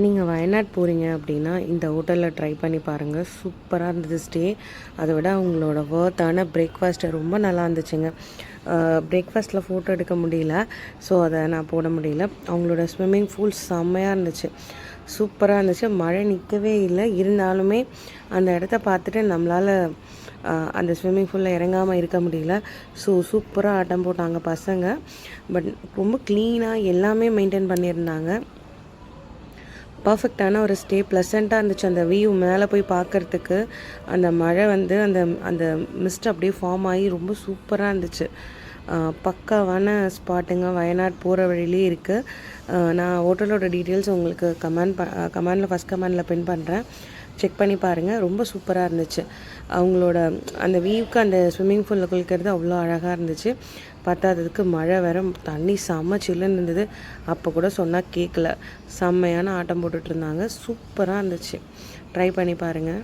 நீங்கள் வயநாடு போகிறீங்க அப்படின்னா இந்த ஹோட்டலில் ட்ரை பண்ணி பாருங்கள். சூப்பராக இருந்தது ஸ்டே. அதை விட அவங்களோட வர்த்தான பிரேக்ஃபாஸ்ட்டு ரொம்ப நல்லா இருந்துச்சுங்க. பிரேக்ஃபாஸ்ட்டில் ஃபோட்டோ எடுக்க முடியல, ஸோ அதை நான் போட முடியல. அவங்களோட ஸ்விம்மிங் பூல் செம்மையாக இருந்துச்சு, சூப்பராக இருந்துச்சு. மழை நிற்கவே இல்லை, இருந்தாலுமே அந்த இடத்த பார்த்துட்டு நம்மளால் அந்த ஸ்விம்மிங் பூலில் இறங்காமல் இருக்க முடியல. ஸோ சூப்பராக ஆட்டம் போட்டாங்க பசங்க. பட் ரொம்ப க்ளீனாக எல்லாமே மெயின்டைன் பண்ணியிருந்தாங்க. பர்ஃபெக்டான ஒரு ஸ்டே, ப்ளசண்ட்டாக இருந்துச்சு. அந்த வியூ மேலே போய் பார்க்குறதுக்கு அந்த மழை வந்து அந்த அந்த மிஸ்ட் அப்படியே ஃபார்ம் ஆகி ரொம்ப சூப்பராக இருந்துச்சு. பக்காவான ஸ்பாட்டுங்க, வயநாடு போகிற வழியிலே இருக்குது. நான் ஹோட்டலோட டீட்டெயில்ஸ் உங்களுக்கு கமெண்டில் ஃபஸ்ட் கமெண்டில் பின் பண்ணுறேன், செக் பண்ணி பாருங்கள். ரொம்ப சூப்பராக இருந்துச்சு. அவங்களோட அந்த வியூக்கு அந்த ஸ்விம்மிங் பூலில் குளிக்கிறது அவ்வளோ அழகாக இருந்துச்சு. பத்தாததுக்கு மழை வேற, தண்ணி செம்ம சில்லுன்னு இருந்தது. அப்போ கூட சொன்னால் கேட்கல, செம்மையான ஆட்டம் போட்டுட்ருந்தாங்க. சூப்பராக இருந்துச்சு. ட்ரை பண்ணி பாருங்கள்.